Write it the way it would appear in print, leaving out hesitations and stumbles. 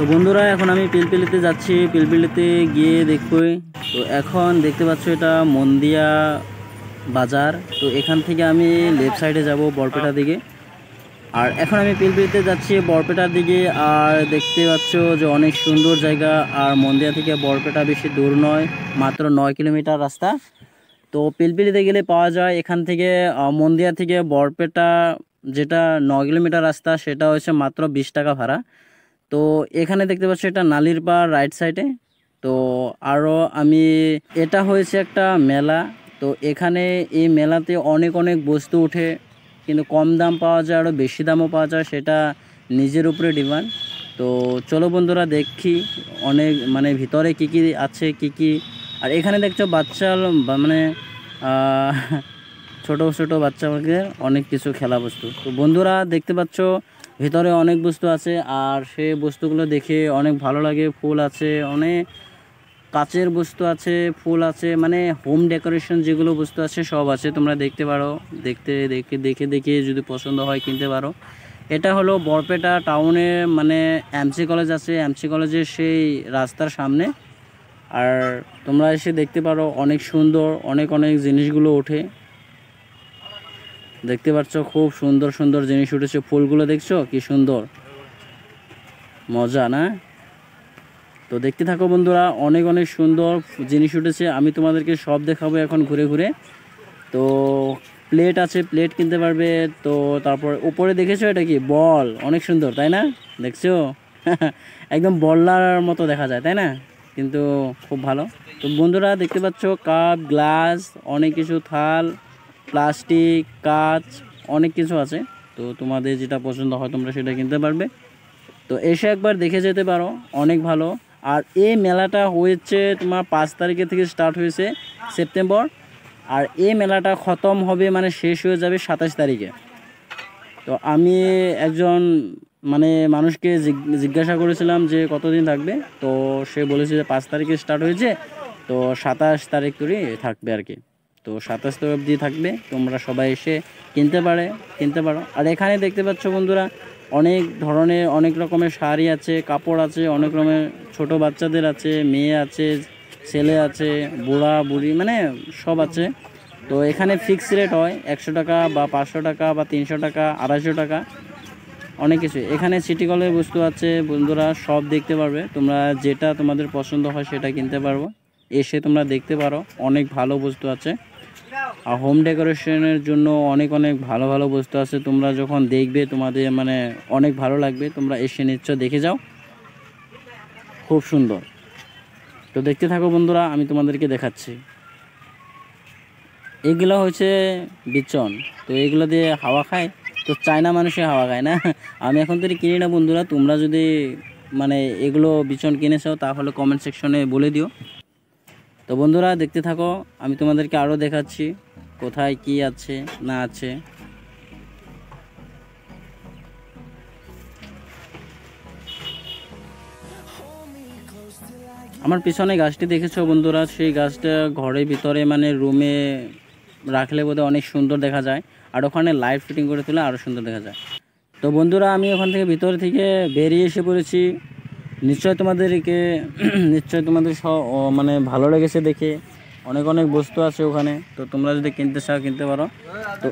তো বন্ধুরা এখন আমি পিলপিলিতে যাচ্ছি, পিলপিলিতে গিয়ে দেখবই। তো এখন দেখতে পাচ্ছ এটা মন্দিয়া বাজার। তো এখান থেকে আমি লেফট সাইডে যাব বরপেটার দিকে। আর এখন আমি পিলপিলিতে যাচ্ছি বরপেটার দিকে। আর দেখতে পাচ্ছ যে অনেক সুন্দর জায়গা। আর মন্দিয়া থেকে বরপেটা বেশি দূর নয়, মাত্র 9 কিলোমিটার রাস্তা। তো পিলপিলিতে গেলে পাওয়া যায় এখান থেকে মন্দিয়া থেকে বরপেটা, যেটা 9 কিলোমিটার রাস্তা, সেটা হচ্ছে মাত্র 20 টাকা ভাড়া। তো এখানে দেখতে পাচ্ছ এটা নালির পাড় রাইট সাইডে। তো আরও আমি, এটা হয়েছে একটা মেলা। তো এখানে এই মেলাতে অনেক অনেক বস্তু ওঠে, কিন্তু কম দাম পাওয়া যায়, আরও বেশি দামও পাওয়া যায়, সেটা নিজের উপরে ডিমান্ড। তো চলো বন্ধুরা দেখি অনেক মানে ভিতরে কি কি আছে কি কি। আর এখানে দেখছো বাচ্চা মানে ছোট ছোট বাচ্চাদের অনেক কিছু খেলা বস্তু। তো বন্ধুরা দেখতে পাচ্ছ ভিতরে অনেক বস্তু আছে, আর সেই বস্তুগুলো দেখে অনেক ভালো লাগে। ফুল আছে, অনেক কাচের বস্তু আছে, ফুল আছে, মানে হোম ডেকোরেশন যেগুলো বস্তু আছে সব আছে, তোমরা দেখতে পারো। দেখতে দেখে দেখে দেখে যদি পছন্দ হয় কিনতে পারো। এটা হলো বরপেটা টাউনে, মানে এমসি কলেজ আছে, এমসি কলেজের সেই রাস্তার সামনে। আর তোমরা এসে দেখতে পারো, অনেক সুন্দর অনেক অনেক জিনিসগুলো ওঠে। দেখতে পাচ্ছ খুব সুন্দর সুন্দর জিনিস উঠেছে। ফুলগুলো দেখছো কি সুন্দর, মজা না? তো দেখতে থাকো বন্ধুরা, অনেক অনেক সুন্দর জিনিস উঠেছে, আমি তোমাদেরকে সব দেখাবো এখন ঘুরে ঘুরে। তো প্লেট আছে, প্লেট কিনতে পারবে। তো তারপর উপরে দেখেছো এটা কি বল, অনেক সুন্দর তাই না? দেখছো একদম বলার মতো দেখা যায় তাই না? কিন্তু খুব ভালো। তো বন্ধুরা দেখতে পাচ্ছ কাপ, গ্লাস, অনেক কিছু, থাল, প্লাস্টিক, কাঁচ, অনেক কিছু আছে। তো তোমাদের যেটা পছন্দ হয় তোমরা সেটা কিনতে পারবে। তো এসে একবার দেখে যেতে পারো, অনেক ভালো। আর এই মেলাটা হয়েছে তোমার 5 তারিখে থেকে স্টার্ট হয়েছে, সেপ্টেম্বর। আর এই মেলাটা খতম হবে, মানে শেষ হয়ে যাবে 27 তারিখে। তো আমি একজন মানে মানুষকে জিজ্ঞাসা করেছিলাম যে কতদিন থাকবে। তো সে বলেছে যে 5 তারিখে স্টার্ট হয়েছে, তো 27 তারিখ করে থাকবে আর কি। তো 27 তারিখ অবধি থাকবে, তোমরা সবাই এসে কিনতে পারো। আর এখানে দেখতে পাচ্ছ বন্ধুরা অনেক ধরনের অনেক রকমের শাড়ি আছে, কাপড় আছে, অনেক রকমের ছোট বাচ্চাদের আছে, মেয়ে আছে, ছেলে আছে, বুড়া বুড়ি, মানে সব আছে। তো এখানে ফিক্স রেট হয় 100 টাকা বা 500 টাকা বা 300 টাকা, 250 টাকা, অনেক কিছু। এখানে সিটি কলের বস্তু আছে বন্ধুরা, সব দেখতে পারবে তোমরা, যেটা তোমাদের পছন্দ হয় সেটা কিনতে পারবো। এসে তোমরা দেখতে পারো, অনেক ভালো বস্তু আছে। আর হোম ডেকোরেশনের জন্য অনেক অনেক ভালো ভালো বস্তু আছে। তোমরা যখন দেখবে তোমাদের মানে অনেক ভালো লাগবে, তোমরা এসে নিশ্চয় দেখে যাও, খুব সুন্দর। তো দেখতে থাকো বন্ধুরা, আমি তোমাদেরকে দেখাচ্ছি। এগুলো হচ্ছে বিচন। তো এগুলো দিয়ে হাওয়া খায়। তো চায়না মানুষে হাওয়া খায় না, আমি এখন তো কিনি না বন্ধুরা। তোমরা যদি মানে এগুলো বিচন কিনেছো তাহলে কমেন্ট সেকশনে বলে দিও। তো বন্ধুরা দেখতে থাকো, আমি তোমাদেরকে আরও দেখাচ্ছি কোথায় কি আছে না আছে। আমার পিছনে গাছটি দেখেছো বন্ধুরা, সেই গাছটা ঘরের ভিতরে মানে রুমে রাখলে বোধহয় অনেক সুন্দর দেখা যায়। আর ওখানে লাইট ফিটিং করে তুলে আরও সুন্দর দেখা যায়। তো বন্ধুরা আমি ওখান থেকে ভিতর থেকে বেরিয়ে এসে পড়েছি। নিশ্চয় তোমাদের মানে ভালো লেগেছে দেখে। অনেক অনেক বস্তু আছে ওখানে, তো তোমরা যদি কিনতে চাও কিনতে পারো। তো